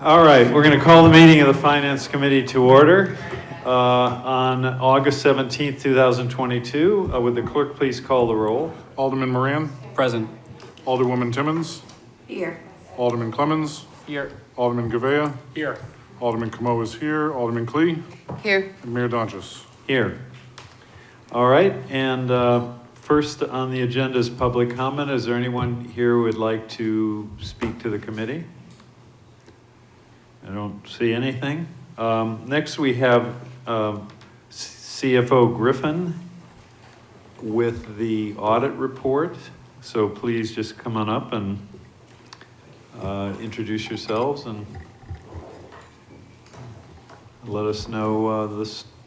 All right, we're going to call the meeting of the Finance Committee to order on August 17th, 2022. Would the clerk please call the roll? Alderman Moran. Present. Alderwoman Timmons. Here. Alderman Clemmons. Here. Alderman Gouveia. Here. Alderman Camo is here. Alderman Klee. Here. And Mayor Donches. Here. All right, and first on the agenda is public comment. Is there anyone here who would like to speak to the committee? I don't see anything. Next we have CFO Griffin with the audit report. So please just come on up and introduce yourselves and let us know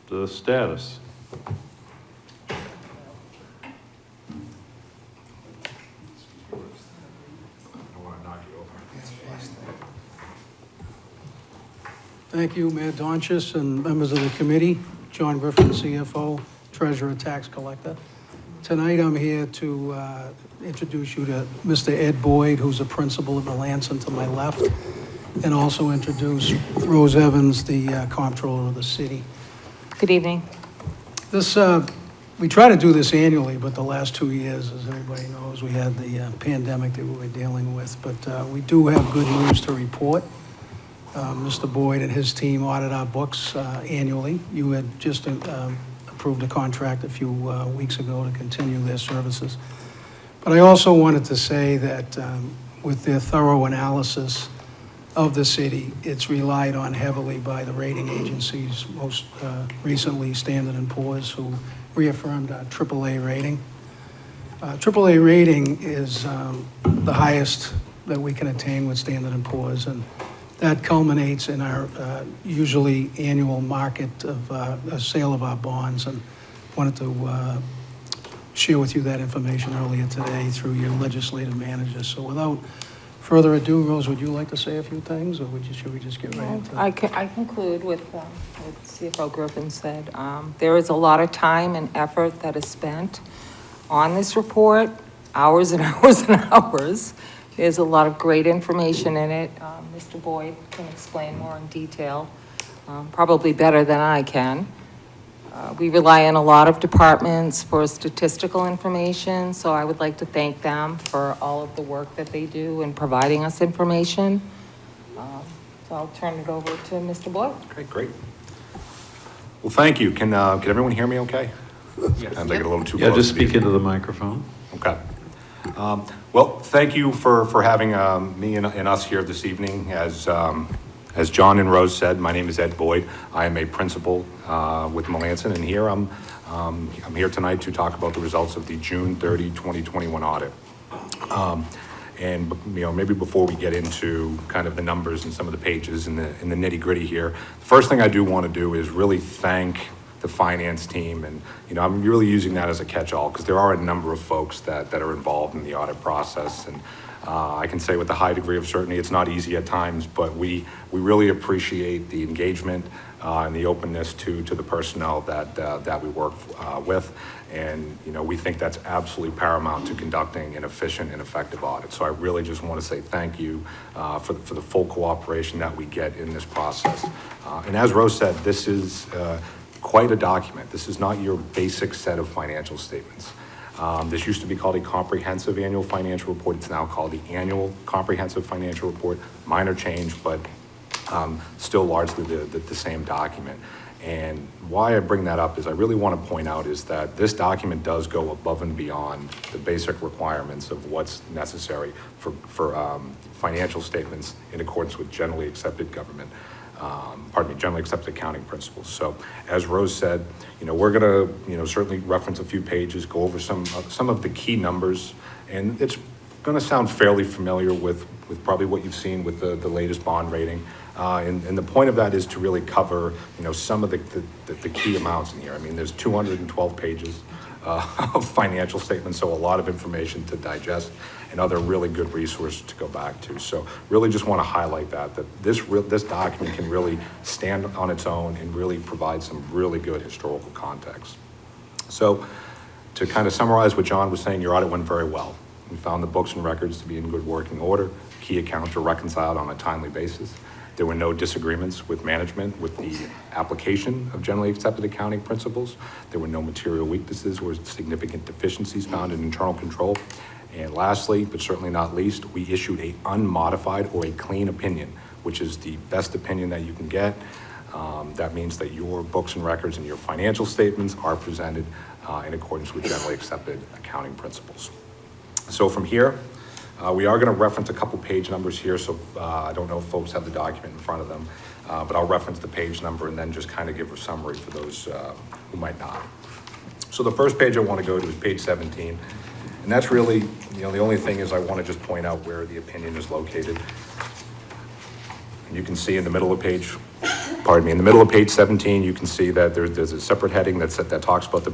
the status. Thank you, Mayor Donches and members of the committee. John Griffin, CFO, Treasurer, Tax Collector. Tonight I'm here to introduce you to Mr. Ed Boyd, who's a principal at Melanson to my left, and also introduce Rose Evans, the comptroller of the city. Good evening. This, we try to do this annually, but the last 2 years, as everybody knows, we had the pandemic that we were dealing with. But we do have good news to report. Mr. Boyd and his team audit our books annually. You had just approved a contract a few weeks ago to continue their services. But I also wanted to say that with their thorough analysis of the city, it's relied on heavily by the rating agencies, most recently Standard & Poor's, who reaffirmed our AAA rating. AAA rating is the highest that we can attain with Standard & Poor's, and that culminates in our usually annual market of a sale of our bonds, and wanted to share with you that information earlier today through your legislative manager. So without further ado, Rose, would you like to say a few things, or should we just get right into it? I conclude with what CFO Griffin said. There is a lot of time and effort that is spent on this report, hours and hours and hours. There's a lot of great information in it. Mr. Boyd can explain more in detail, probably better than I can. We rely on a lot of departments for statistical information, so I would like to thank them for all of the work that they do in providing us information. So I'll turn it over to Mr. Boyd. Okay, great. Well, thank you. Can everyone hear me okay? Yes. I'm making a little too Yeah, close. just speak into the microphone. Okay. Well, thank you for having me and us here this evening. As John and Rose said, my name is Ed Boyd. I am a principal with Melanson, and here I'm here tonight to talk about the results of the June 30, 2021 audit. And maybe before we get into kind of the numbers and some of the pages and the nitty-gritty here, the first thing I do want to do is really thank the finance team, and I'm really using that as a catch-all because there are a number of folks that are involved in the audit process, and I can say with a high degree of certainty it's not easy at times, but we really appreciate the engagement and the openness to the personnel that we work with, and we think that's absolutely paramount to conducting an efficient and effective audit. So I really just want to say thank you for the full cooperation that we get in this process. And as Rose said, this is quite a document. This is not your basic set of financial statements. This used to be called a comprehensive annual financial report. It's now called the annual comprehensive financial report. Minor change, but still largely the same document. And why I bring that up is I really want to point out is that this document does go above and beyond the basic requirements of what's necessary for financial statements in accordance with generally accepted generally accepted accounting principles. So as Rose said, we're gonna, certainly reference a few pages, go over some of the key numbers, and it's gonna sound fairly familiar with probably what you've seen with the latest bond rating. And the point of that is to really cover, some of the key amounts in here. I mean, there's 212 pages of financial statements, so a lot of information to digest and other really good resources to go back to. So really just want to highlight that this document can really stand on its own and really provide some really good historical context. So to kind of summarize what John was saying, your audit went very well. We found the books and records to be in good working order. Key accounts were reconciled on a timely basis. There were no disagreements with management with the application of generally accepted accounting principles. There were no material weaknesses or significant deficiencies found in internal control. And lastly, but certainly not least, we issued an unmodified or a clean opinion, which is the best opinion that you can get. That means that your books and records and your financial statements are presented in accordance with generally accepted accounting principles. So from here, we are going to reference a couple page numbers here, so I don't know if folks have the document in front of them, but I'll reference the page number and then just kind of give a summary for those who might not. So the first page I want to go to is page 17, and that's really, the only thing is I want to just point out where the opinion is located. And you can see in the middle of page, in the middle of page 17, you can see that there's a separate heading that talks about the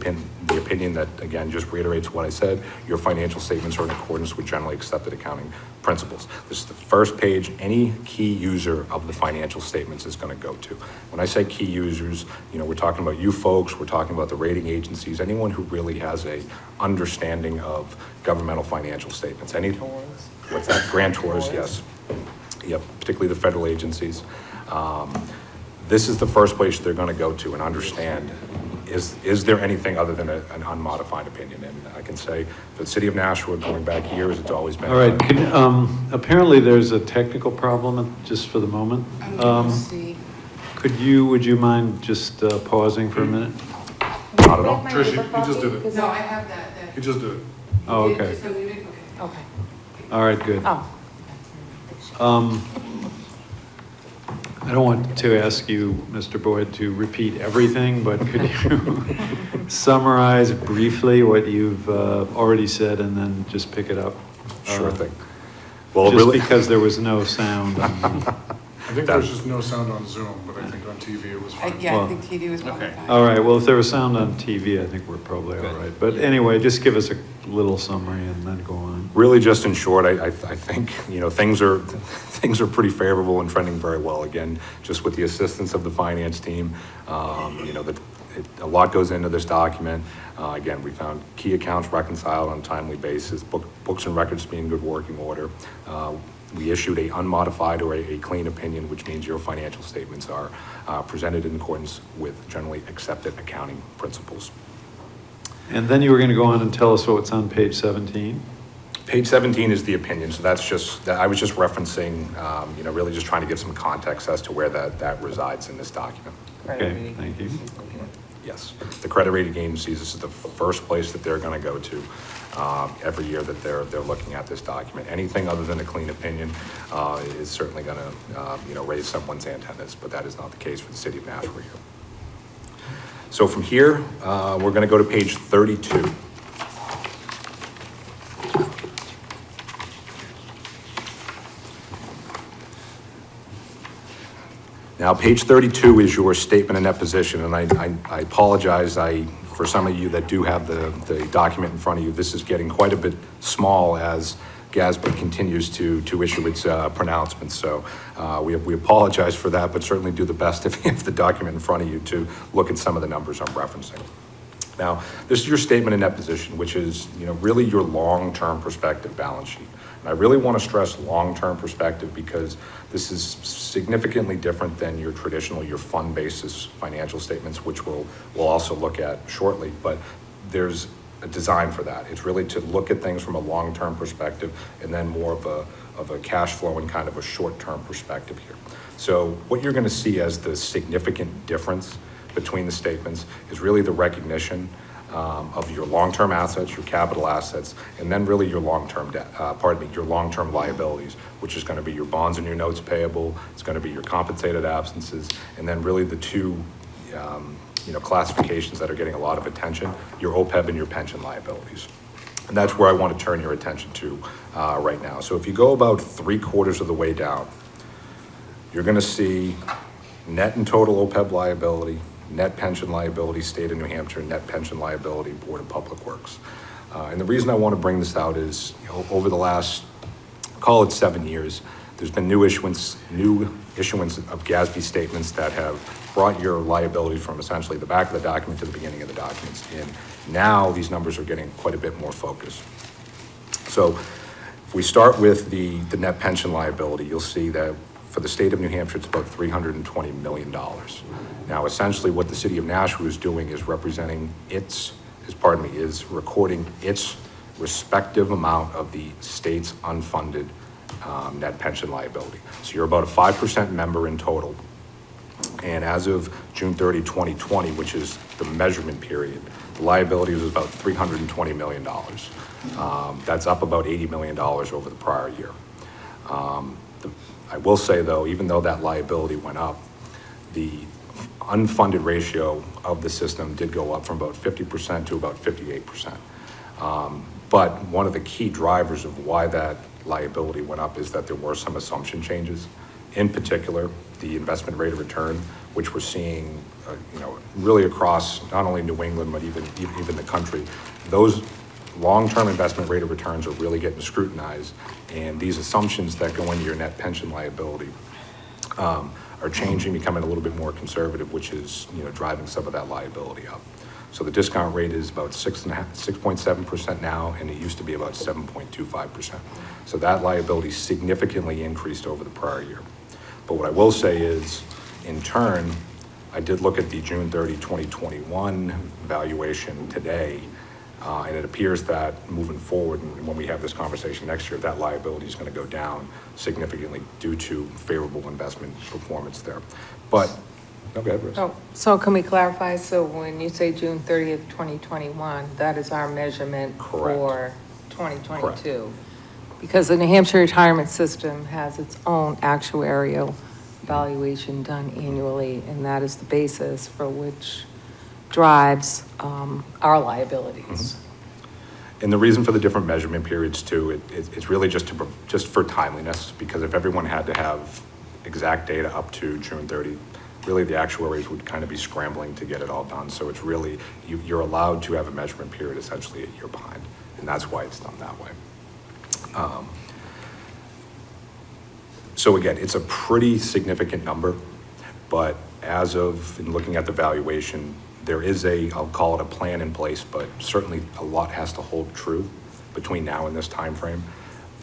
opinion that, again, just reiterates what I said. Your financial statements are in accordance with generally accepted accounting principles. This is the first page any key user of the financial statements is going to go to. When I say key users, we're talking about you folks, we're talking about the rating agencies, anyone who really has a understanding of governmental financial statements. What's that? Grantors, yes. Yep, particularly the federal agencies. This is the first place they're going to go to and understand, is there anything other than an unmodified opinion? And I can say for the city of Nashua, going back years, it's always been. All right, apparently there's a technical problem just for the moment. Would you mind just pausing for a minute? Not at all. Trish, you just did it. No, I have that. He just did it. Oh, okay. Okay. All right, good. Oh. I don't want to ask you, Mr. Boyd, to repeat everything, but could you summarize briefly what you've already said and then just pick it up? Sure thing. Well, just really, because there was no sound. I think there's just no sound on Zoom, but I think on TV it was fine. Yeah, Well, I think TV was probably fine. All right, well, if there was sound on TV, I think we're probably all right. But anyway, just give us a little summary and then go on. really just in short, I think, things are pretty favorable and trending very well. Again, just with the assistance of the finance team, a lot goes into this document. Again, we found key accounts reconciled on a timely basis, books and records being in good working order. We issued a unmodified or a clean opinion, which means your financial statements are presented in accordance with generally accepted accounting principles. And then you were going to go on and tell us what's on page 17. Page 17 is the opinion, so I was just referencing, really just trying to give some context as to where that resides in this document. Okay, thank you. Yes, the credit rating agencies, this is the first place that they're going to go to every year that they're looking at this document. Anything other than a clean opinion is certainly going to raise someone's antennas, but that is not the case for the city of Nashua here. So from here, we're going to go to page 32. Now, page 32 is your statement of net position, and I apologize for some of you that do have the document in front of you. This is getting quite a bit small as GASB continues to issue its pronouncements. So we apologize for that, but certainly do the best if you have the document in front of you to look at some of the numbers I'm referencing. Now, this is your statement of net position, which is really your long-term perspective balance sheet. And I really want to stress long-term perspective because this is significantly different than your traditional, your fund basis financial statements, which we'll also look at shortly. But there's a design for that. It's really to look at things from a long-term perspective and then more of a cash flow and kind of a short-term perspective here. So what you're going to see as the significant difference between the statements is really the recognition of your long-term assets, your capital assets, and then really your long-term debt, your long-term liabilities, which is going to be your bonds and your notes payable. It's going to be your compensated absences, and then really the two classifications that are getting a lot of attention, your OPEB and your pension liabilities. And that's where I want to turn your attention to right now. So if you go about 3/4 of the way down, you're going to see net and total OPEB liability, net pension liability, state of New Hampshire, net pension liability, Board of Public Works. And the reason I want to bring this out is, over the last, call it 7 years, there's been new issuance of GASB statements that have brought your liability from essentially the back of the document to the beginning of the documents. And now these numbers are getting quite a bit more focused. So if we start with the net pension liability, you'll see that For the state of New Hampshire, it's about $320 million. Now, essentially, what the city of Nashua is doing is representing is recording its respective amount of the state's unfunded net pension liability. So you're about a 5% member in total. And as of June 30, 2020, which is the measurement period, the liability was about $320 million. That's up about $80 million over the prior year. I will say, though, even though that liability went up, the unfunded ratio of the system did go up from about 50% to about 58%. But one of the key drivers of why that liability went up is that there were some assumption changes. In particular, the investment rate of return, which we're seeing, really across not only New England, but even the country. Those long-term investment rate of returns are really getting scrutinized, and these assumptions that go into your net pension liability are changing, becoming a little bit more conservative, which is driving some of that liability up. So the discount rate is about 6.7% now, and it used to be about 7.25%. So that liability significantly increased over the prior year. But what I will say is, in turn, I did look at the June 30, 2021 valuation today, and it appears that moving forward, and when we have this conversation next year, that liability is going to go down significantly due to favorable investment performance there. But, okay, Bruce. So can we clarify, so when you say June 30th, 2021, that is our measurement for 2022? Because the New Hampshire retirement system has its own actuarial valuation done annually, and that is the basis for which drives our liabilities. Mm-hmm. And the reason for the different measurement periods too, it's really just for timeliness, because if everyone had to have exact data up to June 30, really the actuaries would kind of be scrambling to get it all done. So it's really, you're allowed to have a measurement period essentially a year behind, and that's why it's done that way. So again, it's a pretty significant number, but as of in looking at the valuation, there is I'll call it a plan in place, but certainly a lot has to hold true between now and this time frame.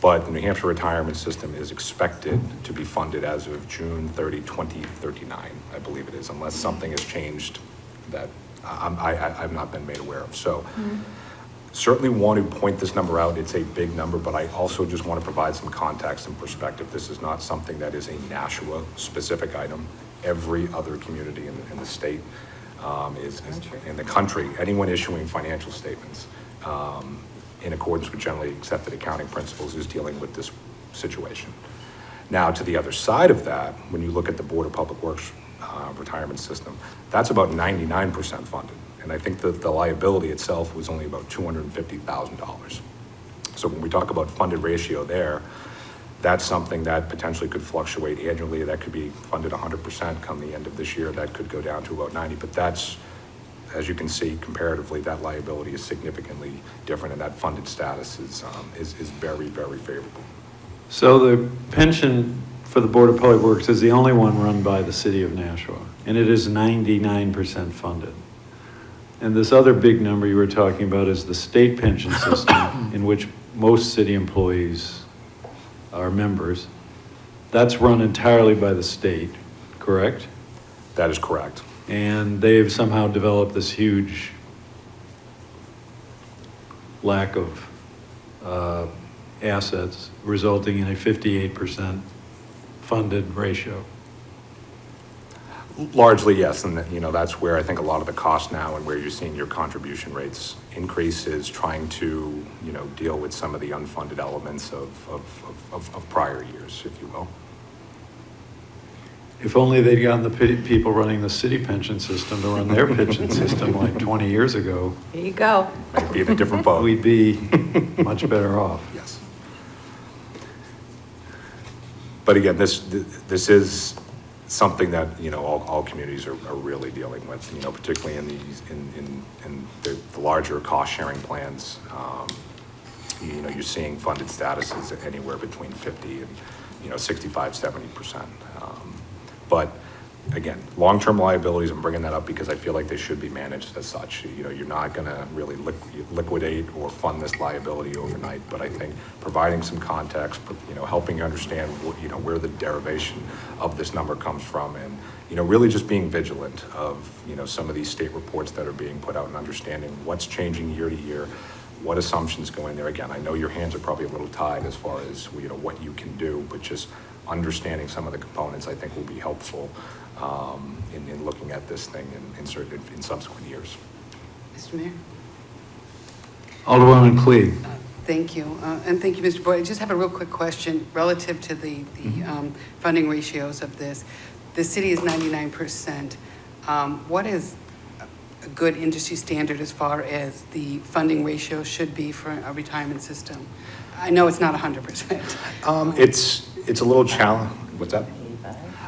But the New Hampshire retirement system is expected to be funded as of June 30, 2039, I believe it is, unless something has changed that I've not been made aware of. So certainly want to point this number out. It's a big number, but I also just want to provide some context and perspective. This is not something that is a Nashua specific item. Every other community in the state is in the country, anyone issuing financial statements in accordance with generally accepted accounting principles is dealing with this situation. Now, to the other side of that, when you look at the Board of Public Works retirement system, that's about 99% funded. And I think that the liability itself was only about $250,000. So when we talk about funded ratio there, that's something that potentially could fluctuate annually. That could be funded 100% come the end of this year. That could go down to about 90, but that's, as you can see, comparatively, that liability is significantly different, and that funded status is very, very favorable. So the pension for the Board of Public Works is the only one run by the city of Nashua, and it is 99% funded. And this other big number you were talking about is the state pension system, in which most city employees are members. That's run entirely by the state, correct? That is correct. And they've somehow developed this huge lack of assets, resulting in a 58% funded ratio. Largely, yes, and that's where I think a lot of the cost now and where you're seeing your contribution rates increase is trying to deal with some of the unfunded elements of prior years, if you will. If only they'd gotten the people running the city pension system to run their pension system like 20 years ago. There you go. We'd be in a different boat. We'd be much better off. Yes. But again, this is something that all communities are really dealing with. Particularly in the larger cost sharing plans. You're seeing funded statuses anywhere between 50 and 65, 70%. But again, long-term liabilities, I'm bringing that up because I feel like they should be managed as such. You know, you're not gonna really liquidate or fund this liability overnight, but I think providing some context, you know, helping you understand what, you know, where the derivation of this number comes from, and, you know, really just being vigilant of, you know, some of these state reports that are being put out and understanding what's changing year to year, what assumptions go in there. Again, I know your hands are probably a little tied as far as, you know, what you can do, but just understanding some of the components I think will be helpful in looking at this thing in subsequent years. Mr. Mayor? Alderwoman Clee. Thank you, and thank you, Mr. Boyd. I just have a real quick question relative to the funding ratios of this. The city is 99%. What is a good industry standard as far as the funding ratio should be for a retirement system? I know it's not 100%. It's a little challenge. What's that?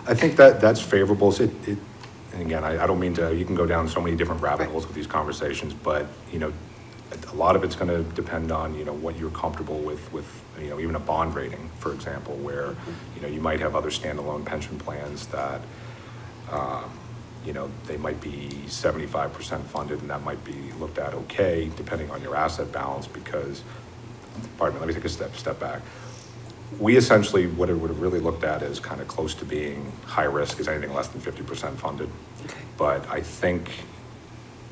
I think that's favorable. And again, I don't mean to, you can go down so many different rabbit holes with these conversations, but, you know, a lot of it's going to depend on, you know, what you're comfortable with, you know, even a bond rating, for example, where, you know, you might have other standalone pension plans that, you know, they might be 75% funded, and that might be looked at okay, depending on your asset balance, because, pardon me, let me take a step back. We essentially, what it would have really looked at is kind of close to being high risk, is anything less than 50% funded. Okay. But I think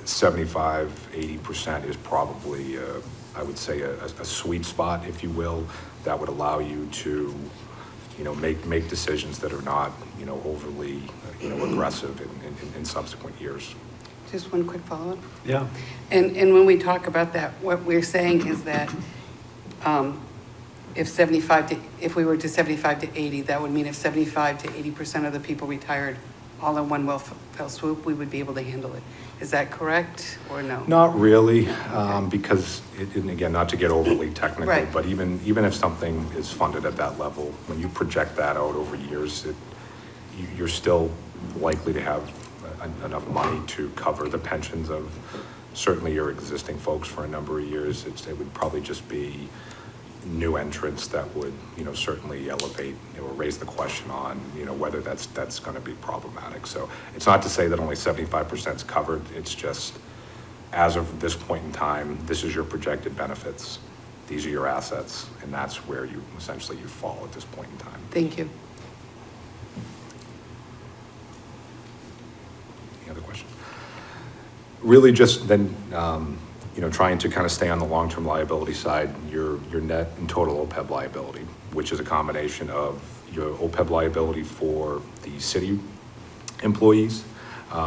75, 80% is probably, I would say, a sweet spot, if you will, that would allow you to, you know, make decisions that are not, you know, overly, you know, aggressive in subsequent years. Just one quick follow-up. Yeah. And when we talk about that, what we're saying is that if we were to 75 to 80, that would mean if 75 to 80% of the people retired all in one fell swoop, we would be able to handle it. Is that correct or no? Not really, because, and again, not to get overly technical, Right. but even if something is funded at that level, when you project that out over years, you're still likely to have enough money to cover the pensions of certainly your existing folks for a number of years. It would probably just be new entrants that would, you know, certainly elevate or raise the question on, you know, whether that's going to be problematic. So it's not to say that only 75% is covered. It's just, as of this point in time, this is your projected benefits. These are your assets, and that's where you essentially you fall at this point in time. Thank you. Any other questions? Really just then, you know, trying to kind of stay on the long-term liability side, your net and total OPEB liability, which is a combination of your OPEB liability for the city employees,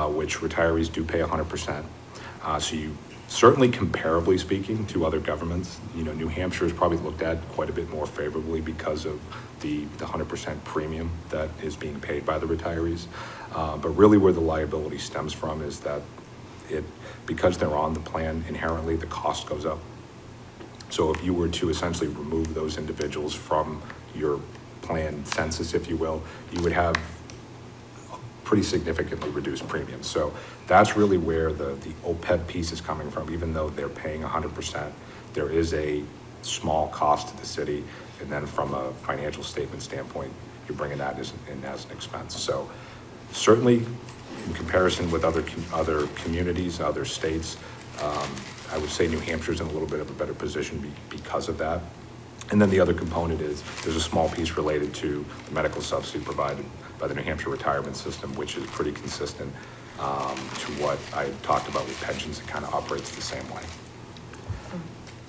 which retirees do pay 100%. So you certainly, comparably speaking to other governments, you know, New Hampshire is probably looked at quite a bit more favorably because of the 100% premium that is being paid by the retirees. But really where the liability stems from is that because they're on the plan, inherently the cost goes up. So if you were to essentially remove those individuals from your plan census, if you will, you would have pretty significantly reduced premiums. So that's really where the OPEB piece is coming from. Even though they're paying 100%, there is a small cost to the city, and then from a financial statement standpoint, you're bringing that as an expense. So certainly, in comparison with other communities, other states, I would say New Hampshire's in a little bit of a better position because of that. And then the other component is there's a small piece related to the medical subsidy provided by the New Hampshire retirement system, which is pretty consistent to what I talked about with pensions. It kind of operates the same way.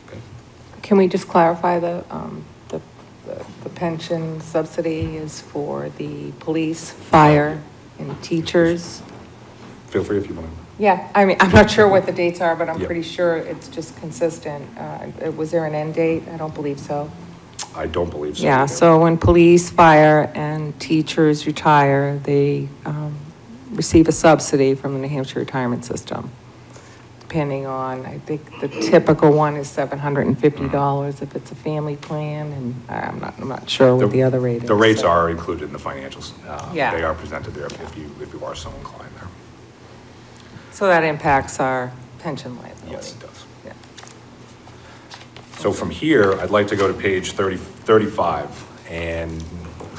Okay. Can we just clarify the pension subsidy is for the police, fire, and teachers? Feel free if you want to. Yeah, I mean, I'm not sure what the dates are, but I'm Yep. pretty sure it's just consistent. Was there an end date? I don't believe so. I don't believe so. Yeah, either. so when police, fire, and teachers retire, they receive a subsidy from the New Hampshire retirement system. Depending on, I think the typical one is $750 if it's a family plan, and I'm not sure what the other rate is. The rates so. are included in the financials. Yeah. They are presented there if you are so inclined there. So that impacts our pension liability. Yes, it does. Yeah. So from here, I'd like to go to page 35, and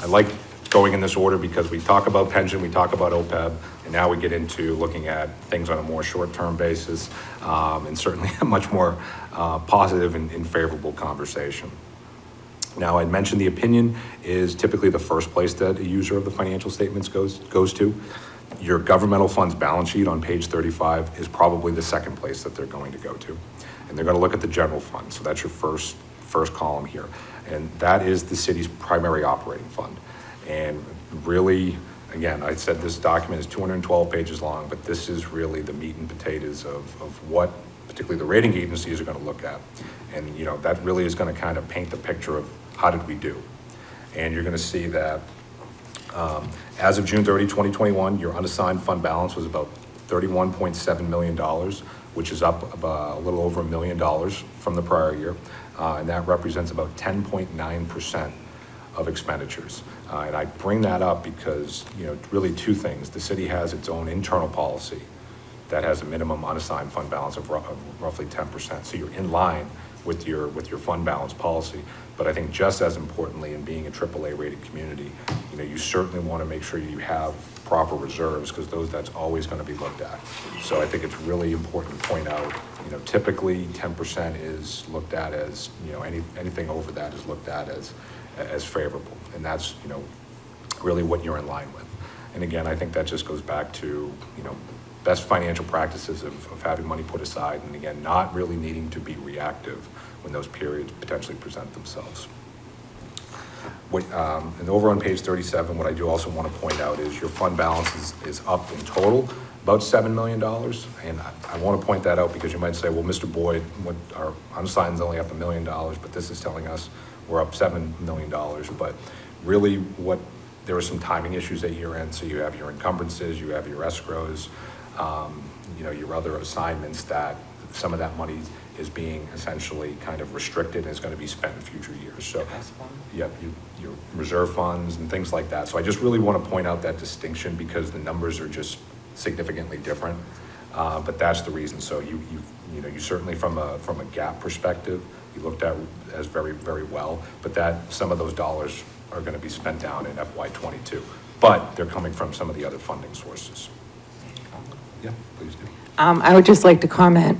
I like going in this order because we talk about pension, we talk about OPEB, and now we get into looking at things on a more short-term basis, and certainly a much more positive and favorable conversation. Now, I mentioned the opinion is typically the first place that a user of the financial statements goes to. Your governmental funds balance sheet on page 35 is probably the second place that they're going to go to. And they're going to look at the general fund. So that's your first column here. And that is the city's primary operating fund. And really, again, I said this document is 212 pages long, but this is really the meat and potatoes of what particularly the rating agencies are going to look at. And, you know, that really is going to kind of paint the picture of how did we do. And you're going to see that as of June 30, 2021, your unassigned fund balance was about $31.7 million, which is up about a little over $1 million from the prior year. And that represents about 10.9% of expenditures. And I bring that up because, you know, really two things. The city has its own internal policy that has a minimum unassigned fund balance of roughly 10%. So you're in line with your fund balance policy. But I think just as importantly, in being a AAA rated community, you know, you certainly want to make sure you have proper reserves because that's always going to be looked at. So I think it's really important to point out, you know, typically 10% is looked at as, you know, anything over that is looked at as favorable. And that's, you know, really what you're in line with. And again, I think that just goes back to, you know, best financial practices of having money put aside, and again, not really needing to be reactive when those periods potentially present themselves. And over on page 37, what I do also want to point out is your fund balance is up in total about $7 million. And I want to point that out because you might say, well, Mr. Boyd, what our unassigned is only up $1 million, but this is telling us we're up $7 million. But really there were some timing issues at year end. So you have your encumbrances, you have your escrows, you know, your other assignments that some of that money is being essentially kind of restricted and is going to be spent in future years. So, yep, your reserve funds and things like that. So I just really want to point out that distinction because the numbers are just significantly different. But that's the reason. So you certainly from a GAAP perspective, you looked at as very, very well. But that some of those dollars are going to be spent down in FY22. But they're coming from some of the other funding sources. Yeah, please do. I would just like to comment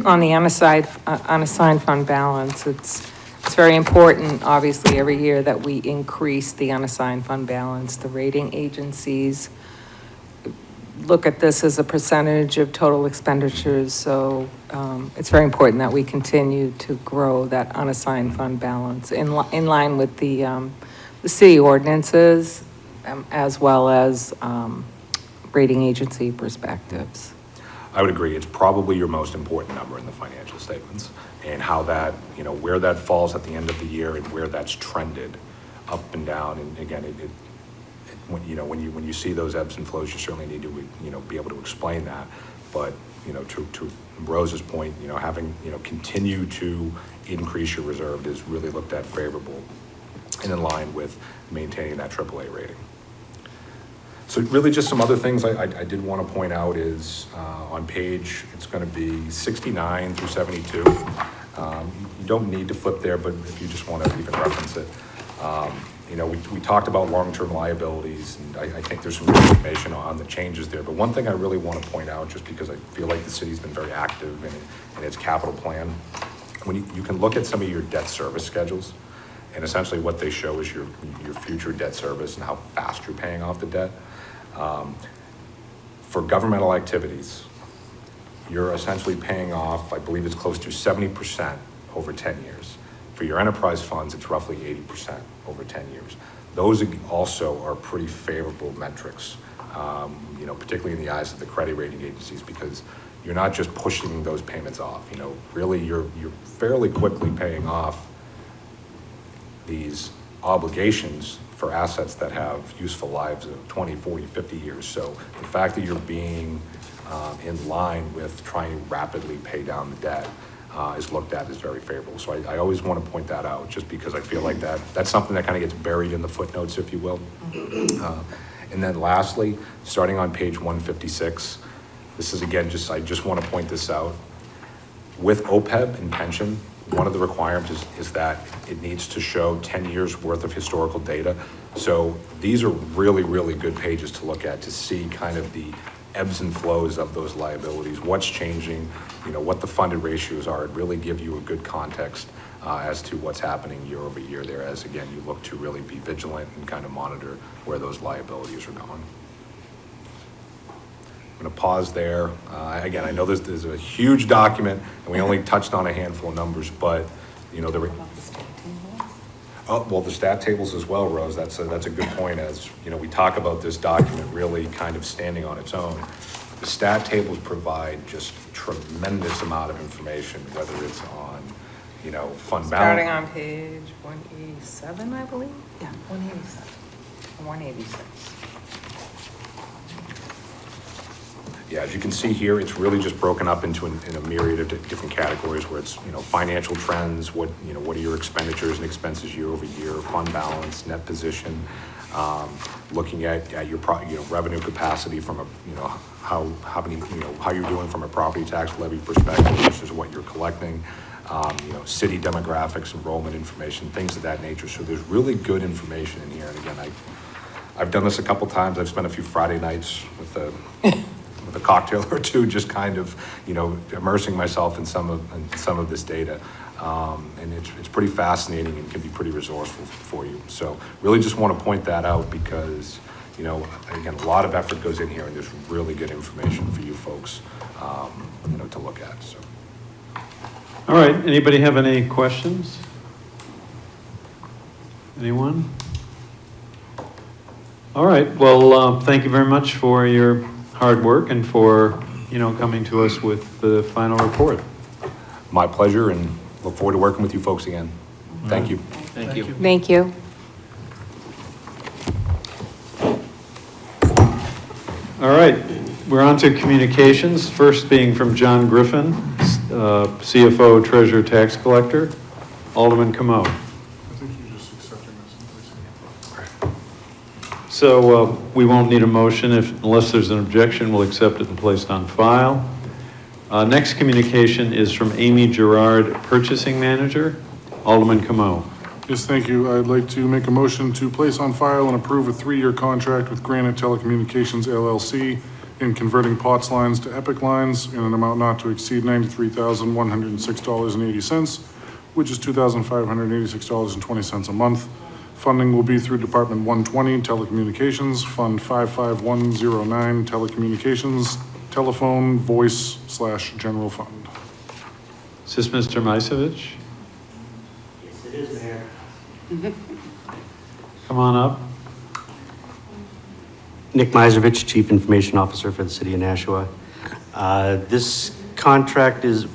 on the unassigned fund balance. It's very important, obviously, every year that we increase the unassigned fund balance. The rating agencies look at this as a percentage of total expenditures, so it's very important that we continue to grow that unassigned fund balance in line with the city ordinances as well as rating agency perspectives. I would agree. It's probably your most important number in the financial statements, and how that, you know, where that falls at the end of the year and where that's trended up and down. And again, when you see those ebbs and flows, you certainly need to, you know, be able to explain that. But, you know, to Rose's point, you know, having, you know, continue to increase your reserve is really looked at favorable and in line with maintaining that AAA rating. So really just some other things I did want to point out is on page, it's going to be 69 through 72. You don't need to flip there, but if you just want to even reference it. You know, we talked about long-term liabilities, and I think there's some good information on the changes there. But one thing I really want to point out, just because I feel like the city's been very active in its capital plan, when you can look at some of your debt service schedules, and essentially what they show is your future debt service and how fast you're paying off the debt. For governmental activities, you're essentially paying off, I believe it's close to 70% over 10 years. For your enterprise funds, it's roughly 80% over 10 years. Those also are pretty favorable metrics, you know, particularly in the eyes of the credit rating agencies, because you're not just pushing those payments off. You know, really you're fairly quickly paying off these obligations for assets that have useful lives of 20, 40, 50 years. So the fact that you're being in line with trying to rapidly pay down the debt is looked at as very favorable. So I always want to point that out, just because I feel like that's something that kind of gets buried in the footnotes, if you will. And then lastly, starting on page 156, this is again, I just want to point this out. With OPEB and pension, one of the requirements is that it needs to show 10 years worth of historical data. So these are really, really good pages to look at to see kind of the ebbs and flows of those liabilities, what's changing, what the funded ratios are. It really give you a good context as to what's happening year over year there, as again, you look to really be vigilant and kind of monitor where those liabilities are going. I'm going to pause there. Again, I know there's a huge document, and we only touched on a handful of numbers, but the stat tables as well, Rose. That's a good point. As we talk about this document really kind of standing on its own. The stat tables provide just tremendous amount of information, whether it's on fund balance. Starting on page 187, I believe? Yeah, 187, 186. Yeah, as you can see here, it's really just broken up into in a myriad of different categories where it's, financial trends, what are your expenditures and expenses year over year, fund balance, net position, looking at your revenue capacity from a, how you're doing from a property tax levy perspective versus what you're collecting, city demographics, enrollment information, things of that nature. So there's really good information in here. And again, I've done this a couple times. I've spent a few Friday nights with a cocktail or two, just kind of, immersing myself in some of this data. And it's pretty fascinating and can be pretty resourceful for you. So really just want to point that out because, again, a lot of effort goes in here and there's really good information for you folks, to look at, so. All right, anybody have any questions? Anyone? All right, well, thank you very much for your hard work and for, coming to us with the final report. My pleasure, and look forward to working with you folks again. Thank you. Thank you. Thank you. All right, we're on to communications, first being from John Griffin, CFO, Treasurer, Tax Collector. Alderman Camo. I think you're just accepting this and placing it. So we won't need a motion unless there's an objection. We'll accept it and place it on file. Next communication is from Amy Gerard, Purchasing Manager. Alderman Camo. Yes, thank you. I'd like to make a motion to place on file and approve a 3-year contract with Granite Telecommunications LLC in converting POTS lines to EPIC lines in an amount not to exceed $93,106.80, which is $2,586.20 a month. Funding will be through Department 120 Telecommunications, Fund 55109 Telecommunications, Telephone, Voice / General Fund. Is this Mr. Meiservich? Yes, it is, Mayor. Come on up. Nick Meiservich, Chief Information Officer for the City of Nashua. This contract is,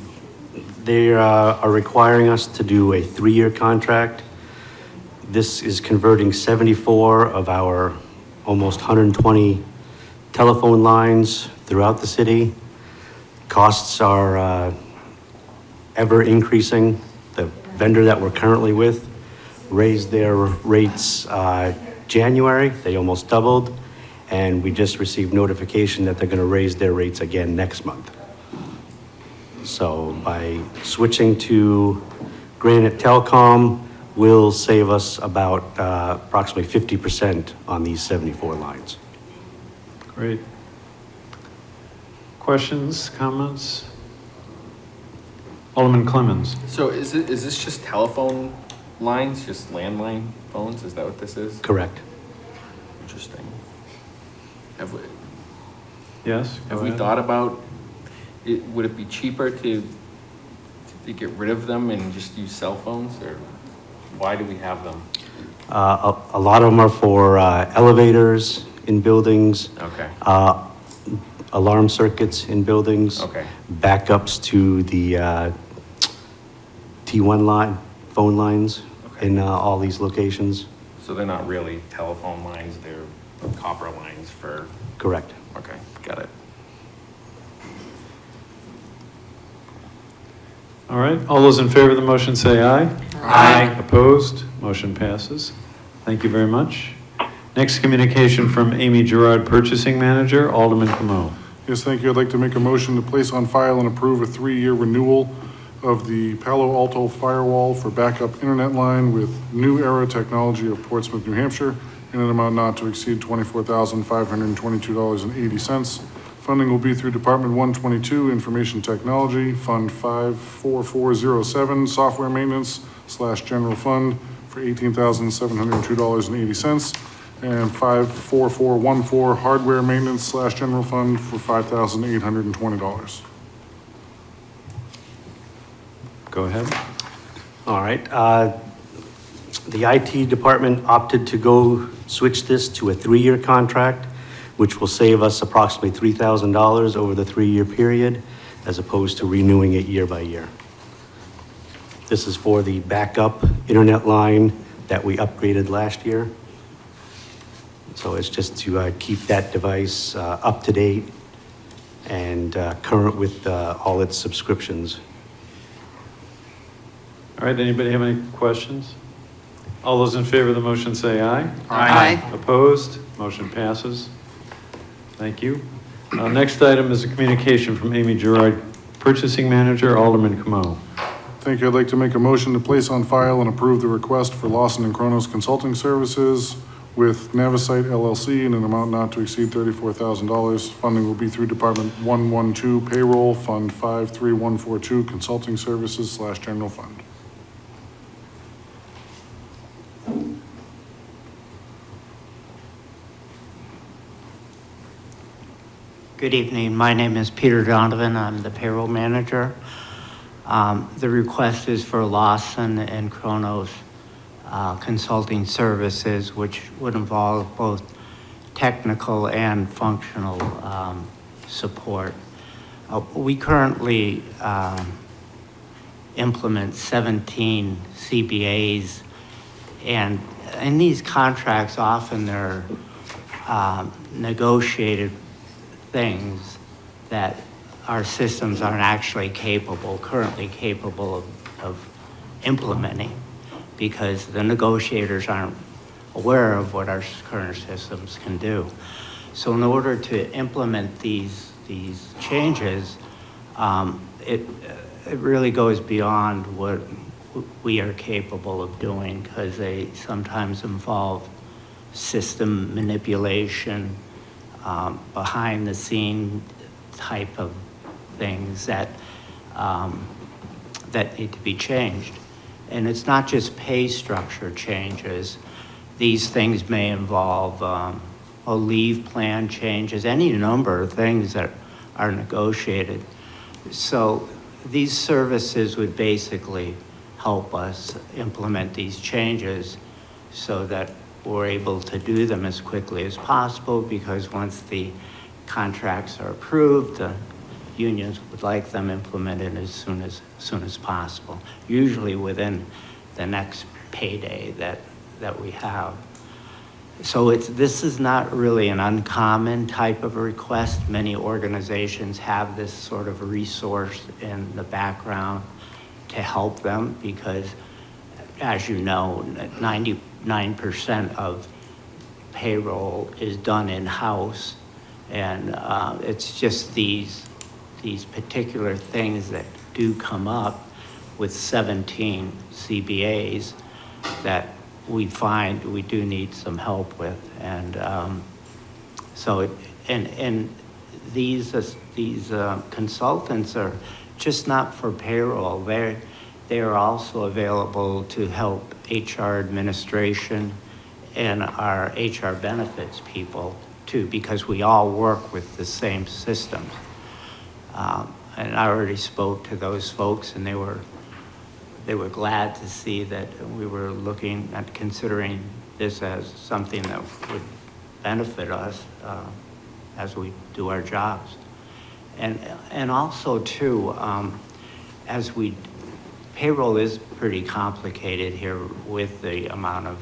they are requiring us to do a 3-year contract. This is converting 74 of our almost 120 telephone lines throughout the city. Costs are ever increasing. The vendor that we're currently with raised their rates January. They almost doubled. And we just received notification that they're going to raise their rates again next month. So by switching to Granite Telecom will save us about approximately 50% on these 74 lines. Great. Questions, comments? Alderman Clemmons. So is this just telephone lines, just landline phones? Is that what this is? Correct. Interesting. Yes? Have go we ahead. thought about, would it be cheaper to get rid of them and just use cell phones, or why do we have them? A lot of them are for elevators in buildings. Okay. Alarm circuits in buildings. Okay. Backups to the T1 line, phone lines Okay. in all these locations. So they're not really telephone lines, they're copper lines for, Correct. okay, got it. All right, all those in favor of the motion say aye. Aye. Opposed? Motion passes. Thank you very much. Next communication from Amy Gerard, Purchasing Manager. Alderman Camo. Yes, thank you. I'd like to make a motion to place on file and approve a 3-year renewal of the Palo Alto firewall for backup internet line with New Era Technology of Portsmouth, New Hampshire, in an amount not to exceed $24,522.80. Funding will be through Department 122, Information Technology, Fund 54407, Software Maintenance / General Fund for $18,702.80, and 54414, Hardware Maintenance / General Fund for $5,820. Go ahead. All right. The IT department opted to go switch this to a 3-year contract, which will save us approximately $3,000 over the 3-year period, as opposed to renewing it year by year. This is for the backup internet line that we upgraded last year. So it's just to keep that device up to date and current with all its subscriptions. All right, anybody have any questions? All those in favor of the motion say aye. Aye. Opposed? Motion passes. Thank you. Next item is a communication from Amy Gerard, Purchasing Manager, Alderman Camo. Thank you. I'd like to make a motion to place on file and approve the request for Lawson & Kronos Consulting Services with Navisite LLC in an amount not to exceed $34,000. Funding will be through Department 112 Payroll, Fund 53142, Consulting Services / General Fund. Good evening. My name is Peter Donovan. I'm the payroll manager. The request is for Lawson and Kronos Consulting Services, which would involve both technical and functional support. We currently implement 17 CBAs, and in these contracts, often they're negotiated things that our systems aren't actually currently capable of implementing, because the negotiators aren't aware of what our current systems can do. So in order to implement these changes, it really goes beyond what we are capable of doing, because they sometimes involve system manipulation, behind the scene type of things that need to be changed. And it's not just pay structure changes. These things may involve a leave plan changes, any number of things that are negotiated. So these services would basically help us implement these changes so that we're able to do them as quickly as possible, because once the contracts are approved, the unions would like them implemented as soon as possible, usually within the next payday that we have. So this is not really an uncommon type of a request. Many organizations have this sort of resource in the background to help them, because, as you know, 99% of payroll is done in-house, and it's just these particular things that do come up with 17 CBAs that we find we do need some help with. And these consultants are just not for payroll. They are also available to help HR administration and our HR benefits people too, because we all work with the same systems. And I already spoke to those folks, and they were glad to see that we were looking at considering this as something that would benefit us as we do our jobs. And also too, payroll is pretty complicated here with the amount of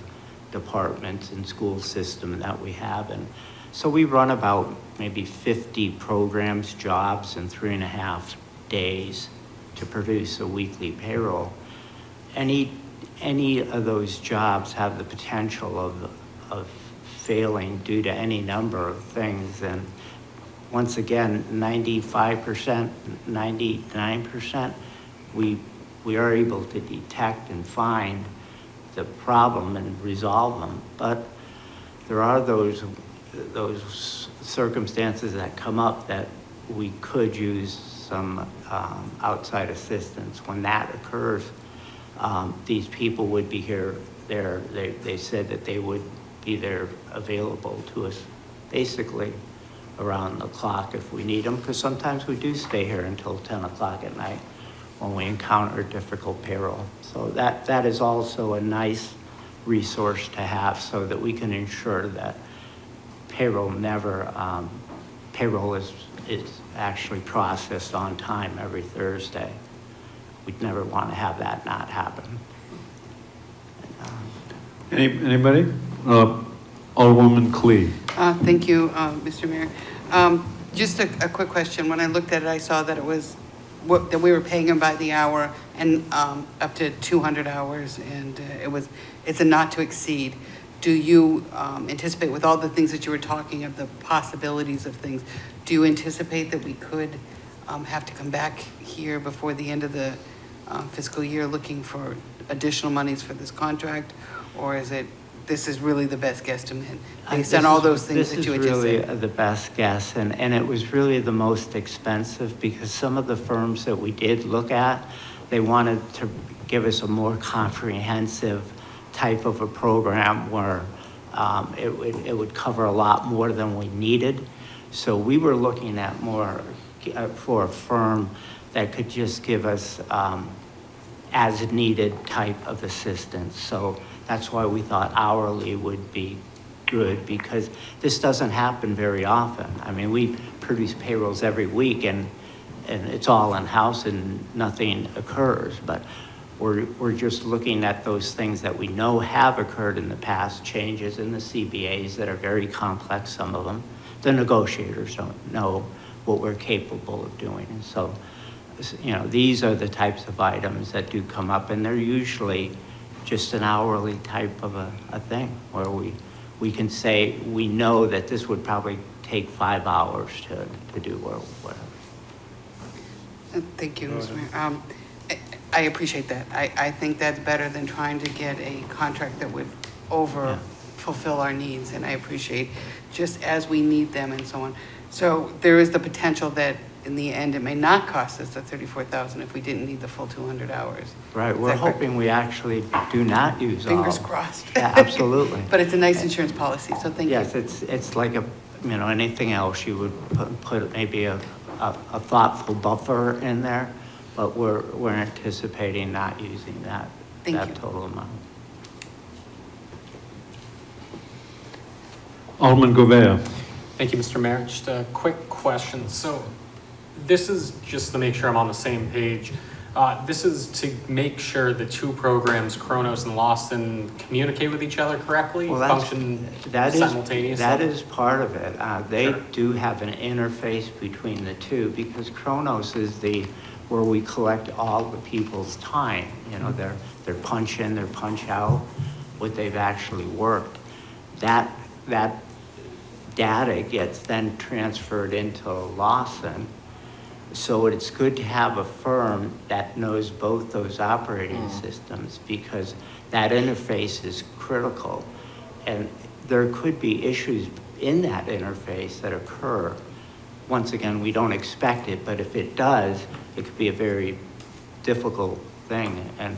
departments and school system that we have. And so we run about maybe 50 programs, jobs in 3.5 days to produce a weekly payroll. Any of those jobs have the potential of failing due to any number of things. And once again, 95%, 99%, we are able to detect and find the problem and resolve them. But there are those circumstances that come up that we could use some outside assistance. When that occurs, these people would be here, there. They said that they would be there available to us basically around the clock if we need them, because sometimes we do stay here until 10 o'clock at night when we encounter difficult payroll. So that is also a nice resource to have so that we can ensure that payroll is actually processed on time every Thursday. We'd never want to have that not happen. Anybody? Alderwoman Clee. Thank you, Mr. Mayor. Just a quick question. When I looked at it, I saw that it was, that we were paying them by the hour and up to 200 hours, and it's a not to exceed. Do you anticipate, with all the things that you were talking of, the possibilities of things, do you anticipate that we could have to come back here before the end of the fiscal year looking for additional monies for this contract? Or is it, this is really the best guesstimate based on all those things that you had just said? This is really the best guess, and it was really the most expensive because some of the firms that we did look at, they wanted to give us a more comprehensive type of a program where it would cover a lot more than we needed. So we were looking at more for a firm that could just give us as needed type of assistance. So that's why we thought hourly would be good, because this doesn't happen very often. I mean, we produce payrolls every week and it's all in-house and nothing occurs, but we're just looking at those things that we know have occurred in the past, changes in the CBAs that are very complex, some of them. The negotiators don't know what we're capable of doing. And so, you know, these are the types of items that do come up, and they're usually just an hourly type of a thing where we can say, we know that this would probably take 5 hours to do or whatever. Thank you, Mr. Mayor. I appreciate that. I think that's better than trying to get a contract that would fulfill our needs, and I appreciate just as we need them and so on. So there is the potential that in the end it may not cost us the $34,000 if we didn't need the full 200 hours. Right, Is we're that correct? hoping we actually do not use Fingers all. crossed. Yeah, absolutely. But it's a nice insurance policy, so thank you. Yes, it's like anything else, you would put maybe a thoughtful buffer in there, but we're anticipating not using that Thank you. total amount. Alderman Govea. Thank you, Mr. Mayor. Just a quick question. So this is just to make sure I'm on the same page. This is to make sure the two programs, Kronos and Lawson, communicate with each other correctly, function simultaneously? That is part of it. They Sure. do have an interface between the two because Kronos is where we collect all the people's time, their punch in, their punch out, what they've actually worked. That data gets then transferred into Lawson. So it's good to have a firm that knows both those operating systems because that interface is critical. And there could be issues in that interface that occur. Once again, we don't expect it, but if it does, it could be a very difficult thing. And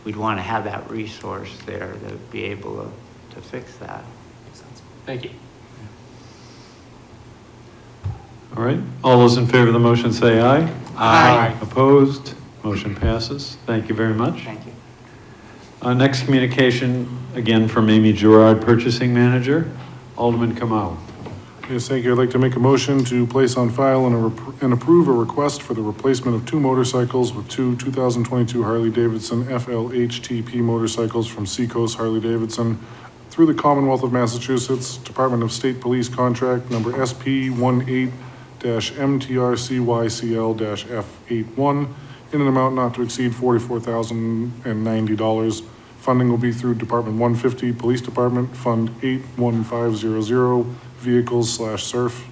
we'd want to have that resource there to be able to fix that. Makes sense. Thank you. All right, all those in favor of the motion say aye. Aye. Opposed? Motion passes. Thank you very much. Thank you. Next communication, again from Amy Gerard, Purchasing Manager. Alderman Kamau. Yes, thank you. I'd like to make a motion to place on file and approve a request for the replacement of 2 motorcycles with 2 2022 Harley-Davidson FLHTP motorcycles from Seacoast Harley-Davidson through the Commonwealth of Massachusetts Department of State Police contract number SP18-MTRCYCL-F81 in an amount not to exceed $44,090. Funding will be through Department 150, Police Department, Fund 81500, Vehicles/Surf.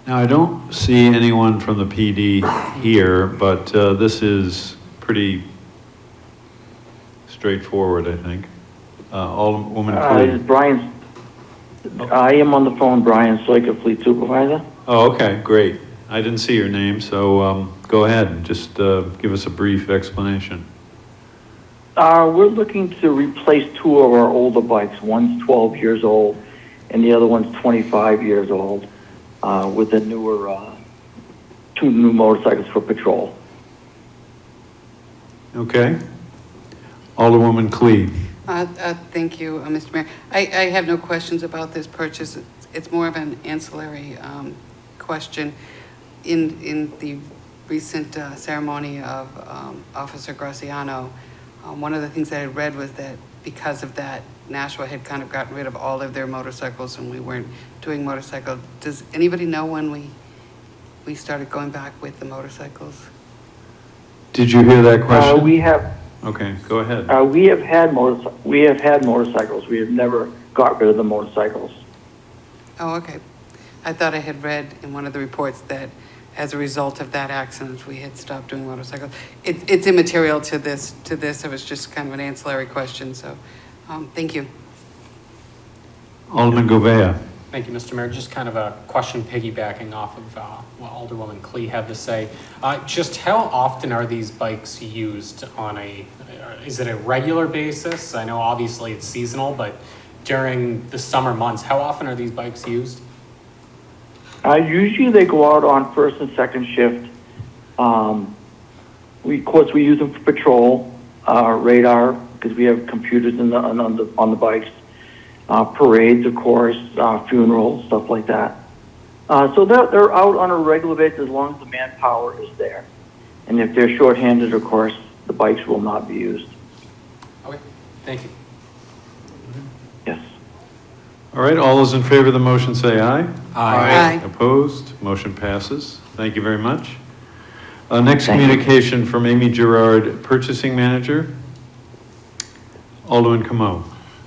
Now, I don't see anyone from the PD here, but this is pretty straightforward, I think. Alderwoman This is Clee. Brian. I am on the phone, Brian Soika, Fleet Supervisor. Oh, okay, great. I didn't see your name, so go ahead and just give us a brief explanation. We're looking to replace two of our older bikes. One's 12 years old and the other one's 25 years old with the newer, two new motorcycles for patrol. Okay. Alderwoman Clee. Thank you, Mr. Mayor. I have no questions about this purchase. It's more of an ancillary question. In the recent ceremony of Officer Graciano, one of the things that I read was that because of that, Nashua had kind of gotten rid of all of their motorcycles and we weren't doing motorcycles. Does anybody know when we started going back with the motorcycles? Did you hear that question? We have Okay, go ahead. we have had motorcycles. We have never got rid of the motorcycles. Oh, okay. I thought I had read in one of the reports that as a result of that accident, we had stopped doing motorcycles. It's immaterial to this. It was just kind of an ancillary question, so thank you. Alderman Govea. Thank you, Mr. Mayor. Just kind of a question piggybacking off of what Alderwoman Clee had to say. Just how often are these bikes used on is it a regular basis? I know obviously it's seasonal, but during the summer months, how often are these bikes used? Usually they go out on first and second shift. We use them for patrol, radar, because we have computers on the bikes, parades, of course, funerals, stuff like that. So they're out on a regular basis as long as the manpower is there. And if they're shorthanded, of course, the bikes will not be used. Okay, thank you. Yes. All right, all those in favor of the motion say aye. Aye. Opposed? Motion passes. Thank you very much. Next Thank you. communication from Amy Gerard, Purchasing Manager. Alderman Camo.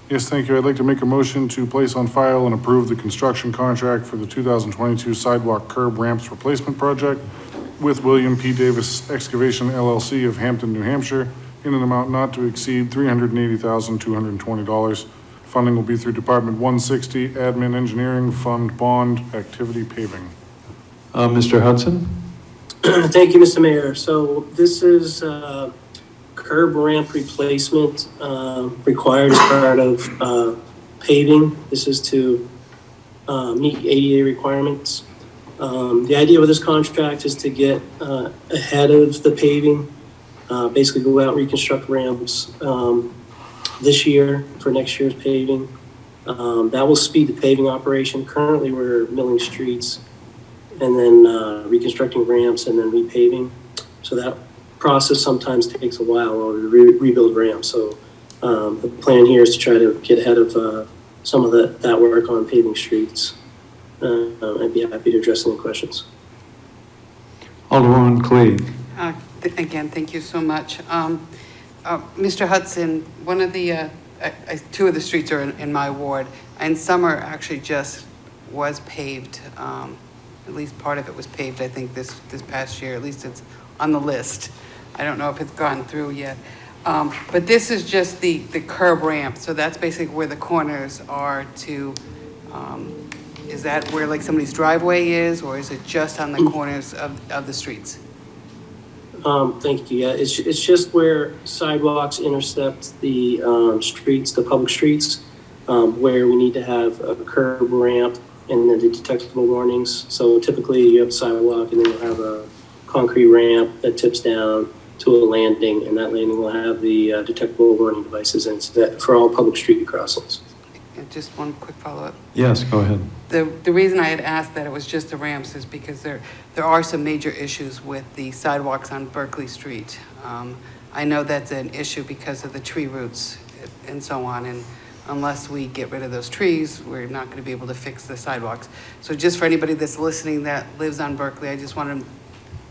Yes, thank you. I'd like to make a motion to place on file and approve the construction contract for the 2022 sidewalk curb ramps replacement project with William P. Davis Excavation LLC of Hampton, New Hampshire, in an amount not to exceed $380,220. Funding will be through Department 160, Admin Engineering, Fund Bond, Activity Paving. Mr. Hudson? Thank you, Mr. Mayor. So this is curb ramp replacement required as part of paving. This is to meet ADA requirements. The idea with this contract is to get ahead of the paving, basically go out and reconstruct ramps this year for next year's paving. That will speed the paving operation. Currently, we're milling streets and then reconstructing ramps and then repaving. So that process sometimes takes a while while we rebuild ramps. So the plan here is to try to get ahead of some of that work on paving streets. I'd be happy to address any questions. Alderwoman Clee. Again, thank you so much. Mr. Hudson, one of the, two of the streets are in my ward, and Summer actually just was paved. At least part of it was paved, I think, this past year. At least it's on the list. I don't know if it's gone through yet. But this is just the curb ramp, so that's basically where the corners are to, is that where like somebody's driveway is, or is it just on the corners of the streets? Thank you. Yeah, it's just where sidewalks intercept the streets, the public streets, where we need to have a curb ramp and then the detectable warnings. So typically you have a sidewalk and then you'll have a concrete ramp that tips down to a landing, and that landing will have the detectable warning devices, and it's that for all public street crossings. Just one quick follow-up. Yes, go ahead. The reason I had asked that it was just the ramps is because there are some major issues with the sidewalks on Berkeley Street. I know that's an issue because of the tree roots and so on, and unless we get rid of those trees, we're not going to be able to fix the sidewalks. So just for anybody that's listening that lives on Berkeley, I just wanted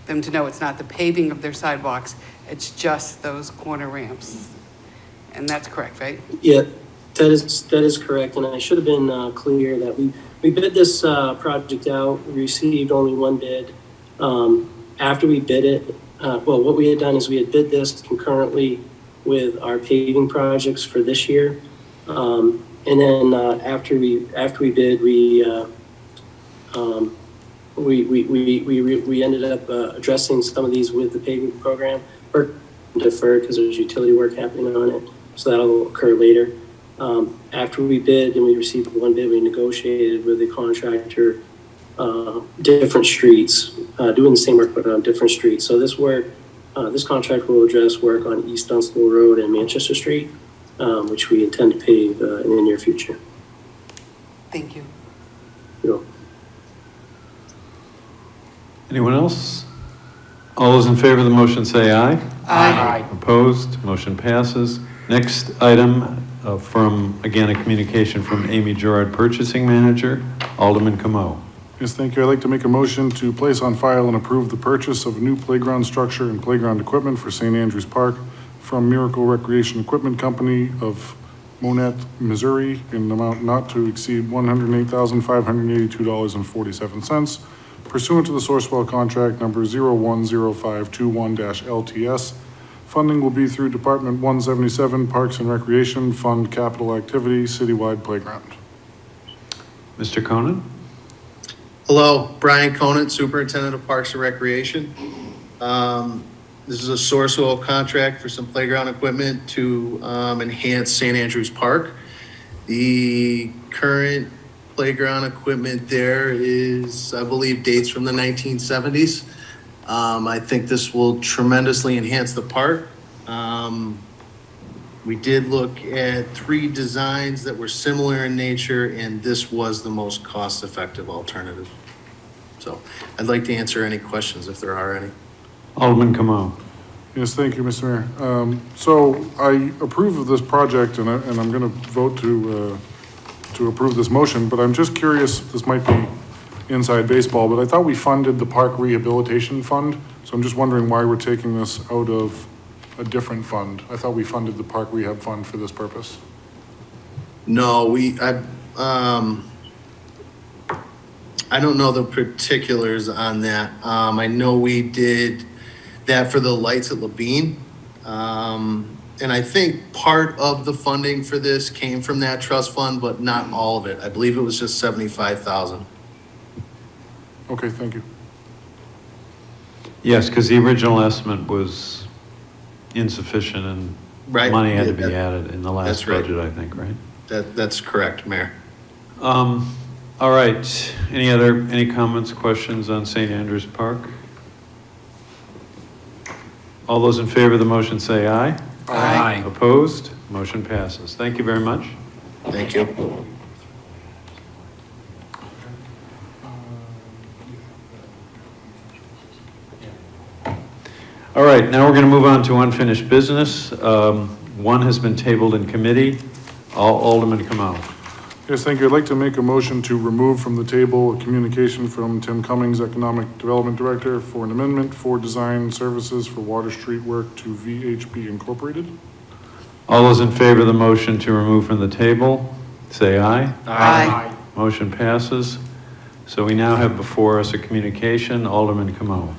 them to know it's not the paving of their sidewalks, it's just those corner ramps. And that's correct, right? Yeah, that is correct, and I should have been clear that we bid this project out. We received only one bid. After we bid it, what we had done is we had bid this concurrently with our paving projects for this year. And then after we bid, we ended up addressing some of these with the paving program, or deferred because there's utility work happening on it. So that'll occur later. After we bid and we received one bid, we negotiated with the contractor different streets, doing the same work but on different streets. So this contract will address work on East Dunstable Road and Manchester Street, which we intend to pave in the near future. Thank you. Anyone else? All those in favor of the motion say aye. Aye. Opposed? Motion passes. Next item from, again, a communication from Amy Gerard, Purchasing Manager. Alderman Camo. Yes, thank you. I'd like to make a motion to place on file and approve the purchase of a new playground structure and playground equipment for St. Andrews Park from Miracle Recreation Equipment Company of Monett, Missouri, in an amount not to exceed $108,582.47 pursuant to the Sourcewell contract number 010521-LTS. Funding will be through Department 177 Parks and Recreation Fund Capital Activity Citywide Playground. Mr. Conan? Hello, Brian Conant, Superintendent of Parks and Recreation. This is a Sourcewell contract for some playground equipment to enhance St. Andrews Park. The current playground equipment there is, I believe, dates from the 1970s. I think this will tremendously enhance the park. We did look at 3 designs that were similar in nature, and this was the most cost-effective alternative. So I'd like to answer any questions if there are any. Alderman Camo. Yes, thank you, Mr. Mayor. So I approve of this project, and I'm going to vote to approve this motion, but I'm just curious, this might be inside baseball, but I thought we funded the Park Rehabilitation Fund, so I'm just wondering why we're taking this out of a different fund. I thought we funded the Park Rehab Fund for this purpose. No, I don't know the particulars on that. I know we did that for the lights at Labine. And I think part of the funding for this came from that trust fund, but not all of it. I believe it was just 75,000. Okay, thank you. Yes, because the original estimate was insufficient and Right. money had to Yeah, be added in the last that's right. budget, I think, right? That's correct, Mayor. All right, any comments, questions on St. Andrews Park? All those in favor of the motion say aye. Aye. Opposed? Motion passes. Thank you very much. Thank you. All right, now we're going to move on to unfinished business. One has been tabled in committee. Alderman Camo. Yes, thank you. I'd like to make a motion to remove from the table a communication from Tim Cummings, Economic Development Director, for an amendment for design services for Water Street work to VHB Incorporated. All those in favor of the motion to remove from the table, say aye. Aye. Motion passes. So we now have before us a communication. Alderman Camo.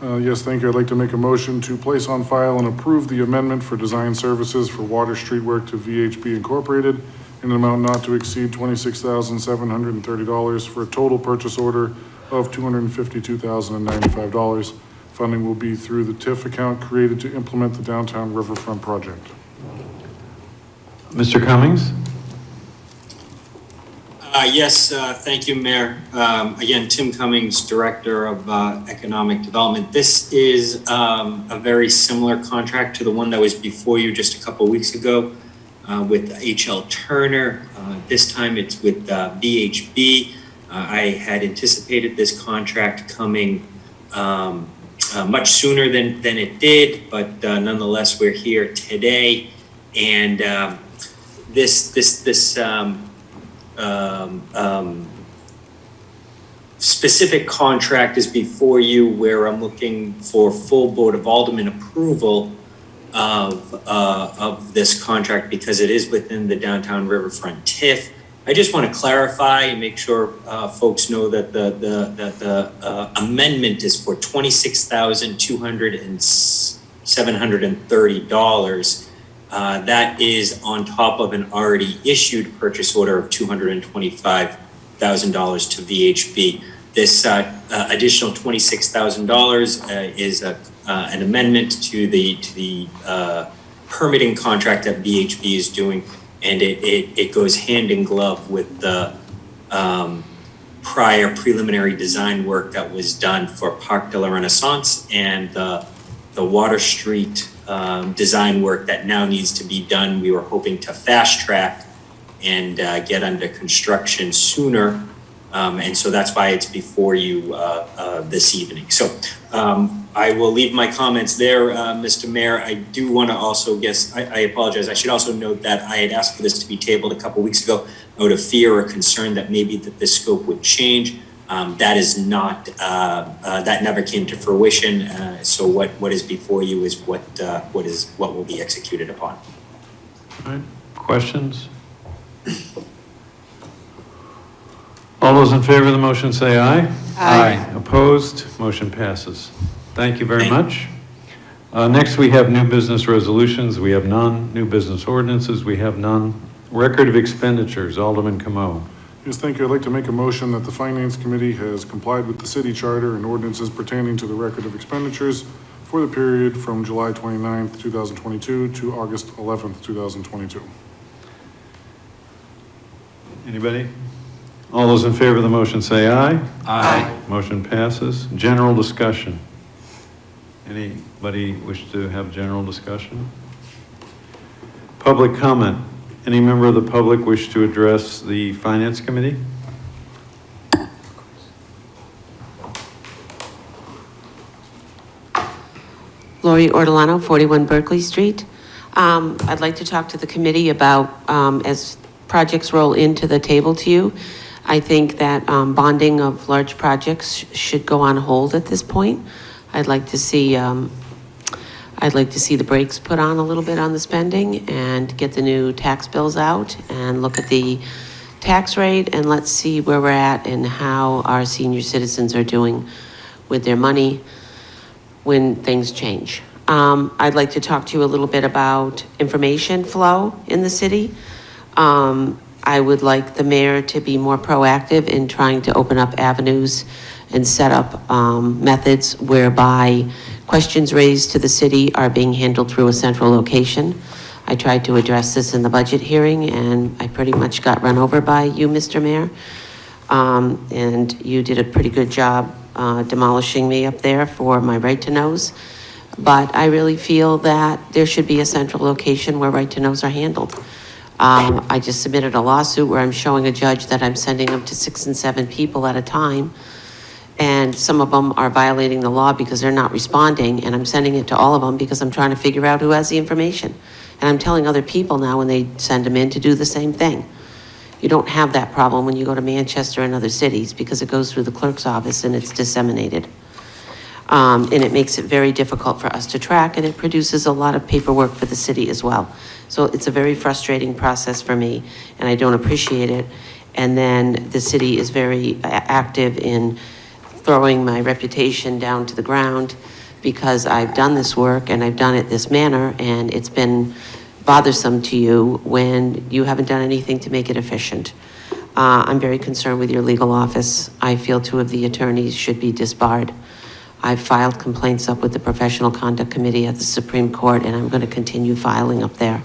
Yes, thank you. I'd like to make a motion to place on file and approve the amendment for design services for Water Street work to VHB Incorporated in an amount not to exceed $26,730 for a total purchase order of $252,095. Funding will be through the TIF account created to implement the downtown riverfront project. Mr. Cummings? Yes, thank you, Mayor. Again, Tim Cummings, Director of Economic Development. This is a very similar contract to the one that was before you just a couple weeks ago with H.L. Turner. This time it's with VHB. I had anticipated this contract coming much sooner than it did, but nonetheless, we're here today. And this specific contract is before you, where I'm looking for full Board of Aldermen approval of this contract because it is within the downtown riverfront TIF. I just want to clarify and make sure folks know that the amendment is for $26,730. That is on top of an already issued purchase order of $225,000 to VHB. This additional $26,000 is an amendment to the permitting contract that VHB is doing, and it goes hand in glove with the prior preliminary design work that was done for Parc de la Renaissance and the Water Street design work that now needs to be done. We were hoping to fast track and get under construction sooner. And so that's why it's before you this evening. So I will leave my comments there, Mr. Mayor. I do want to also I apologize. I should also note that I had asked for this to be tabled a couple weeks ago out of fear or concern that maybe that this scope would change. That is not, that never came to fruition. So what is before you is what will be executed upon. All right. Questions? All those in favor of the motion say aye. Aye. Opposed? Motion passes. Thank you very much. Next, we have new business resolutions. We have none. New business ordinances. We have none. Record of expenditures. Alderman Camo. Yes, thank you. I'd like to make a motion that the Finance Committee has complied with the city charter and ordinances pertaining to the record of expenditures for the period from July 29th, 2022 to August 11th, 2022. Anybody? All those in favor of the motion say aye. Aye. Motion passes. General discussion. Anybody wish to have general discussion? Public comment. Any member of the public wish to address the Finance Committee? Lori Ortolano, 41 Berkeley Street. I'd like to talk to the committee about, as projects roll into the table to you, I think that bonding of large projects should go on hold at this point. I'd like to see the brakes put on a little bit on the spending and get the new tax bills out and look at the tax rate, and let's see where we're at and how our senior citizens are doing with their money when things change. I'd like to talk to you a little bit about information flow in the city. I would like the mayor to be more proactive in trying to open up avenues and set up methods whereby questions raised to the city are being handled through a central location. I tried to address this in the budget hearing, and I pretty much got run over by you, Mr. Mayor. And you did a pretty good job demolishing me up there for my right-to-knows. But I really feel that there should be a central location where right-to-knows are handled. I just submitted a lawsuit where I'm showing a judge that I'm sending them to 6 and 7 people at a time. And some of them are violating the law because they're not responding, and I'm sending it to all of them because I'm trying to figure out who has the information. And I'm telling other people now when they send them in to do the same thing. You don't have that problem when you go to Manchester and other cities because it goes through the clerk's office and it's disseminated. And it makes it very difficult for us to track, and it produces a lot of paperwork for the city as well. So it's a very frustrating process for me, and I don't appreciate it. And then the city is very active in throwing my reputation down to the ground because I've done this work and I've done it this manner, and it's been bothersome to you when you haven't done anything to make it efficient. I'm very concerned with your legal office. I feel 2 of the attorneys should be disbarred. I've filed complaints up with the Professional Conduct Committee at the Supreme Court, and I'm going to continue filing up there.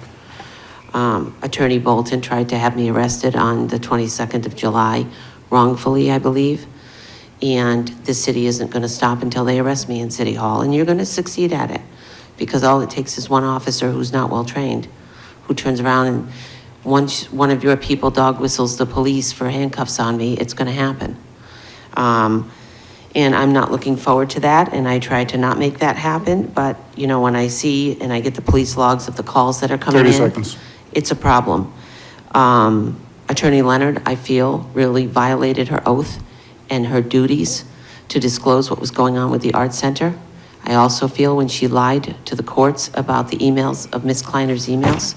Attorney Bolton tried to have me arrested on the 22nd of July, wrongfully, I believe. And the city isn't going to stop until they arrest me in City Hall, and you're going to succeed at it. Because all it takes is one officer who's not well trained, who turns around and once one of your people dog whistles the police for handcuffs on me, it's going to happen. And I'm not looking forward to that, and I try to not make that happen. But, you know, when I see and I get the police logs of the calls that are coming 30 in, seconds. It's a problem. Attorney Leonard, I feel, really violated her oath and her duties to disclose what was going on with the Art Center. I also feel when she lied to the courts about the emails of Ms. Kleiner's emails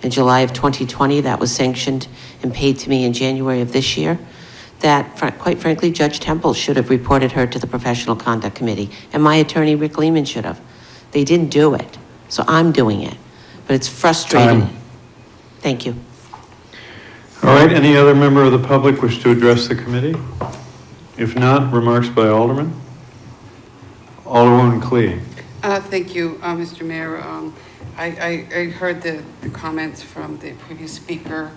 in July of 2020, that was sanctioned and paid to me in January of this year, that quite frankly, Judge Temple should have reported her to the Professional Conduct Committee, and my attorney, Rick Lehman, should have. They didn't do it, so I'm doing it. But it's frustrating. Time. Thank you. All right, any other member of the public wish to address the committee? If not, remarks by Alderman. Alderwoman Clee. Thank you, Mr. Mayor. I heard the comments from the previous speaker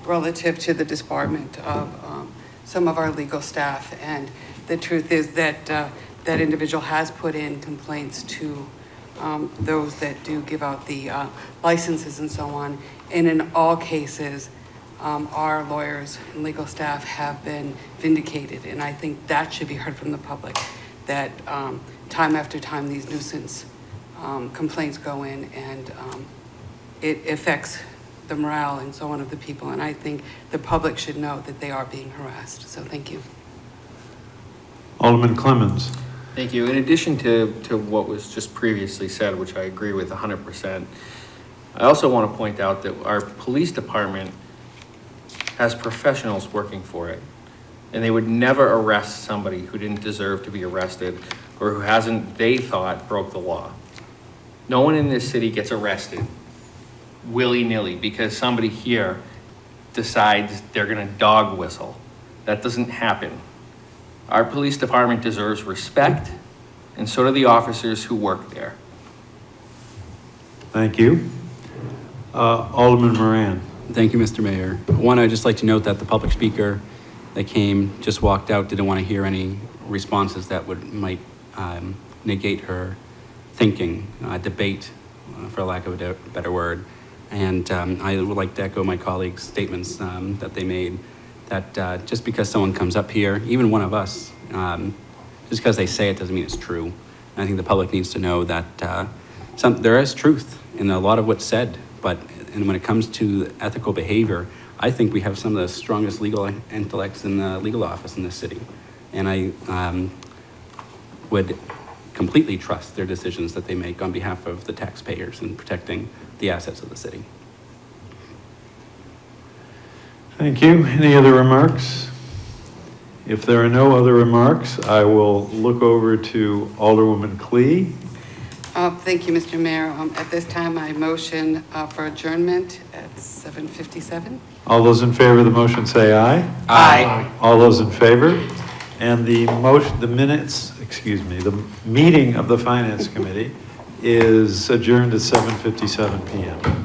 relative to the disbarment of some of our legal staff. And the truth is that that individual has put in complaints to those that do give out the licenses and so on. And in all cases, our lawyers and legal staff have been vindicated. And I think that should be heard from the public, that time after time these nuisance complaints go in, and it affects the morale and so on of the people. And I think the public should know that they are being harassed. So thank you. Alderman Clemmons. Thank you. In addition to what was just previously said, which I agree with 100%, I also want to point out that our police department has professionals working for it, and they would never arrest somebody who didn't deserve to be arrested or who hasn't, they thought, broke the law. No one in this city gets arrested willy-nilly because somebody here decides they're going to dog whistle. That doesn't happen. Our police department deserves respect, and so do the officers who work there. Thank you. Alderman Moran. Thank you, Mr. Mayor. One, I'd just like to note that the public speaker that came, just walked out, didn't want to hear any responses that might negate her thinking, debate, for lack of a better word. And I would like to echo my colleagues' statements that they made, that just because someone comes up here, even one of us, just because they say it doesn't mean it's true. And I think the public needs to know that there is truth in a lot of what's said, and when it comes to ethical behavior, I think we have some of the strongest legal intellects in the legal office in this city. And I would completely trust their decisions that they make on behalf of the taxpayers and protecting the assets of the city. Thank you. Any other remarks? If there are no other remarks, I will look over to Alderwoman Clee. Thank you, Mr. Mayor. At this time, I motion for adjournment at 7:57. All those in favor of the motion say aye. Aye. All those in favor? And the meeting of the Finance Committee is adjourned at 7:57 p.m.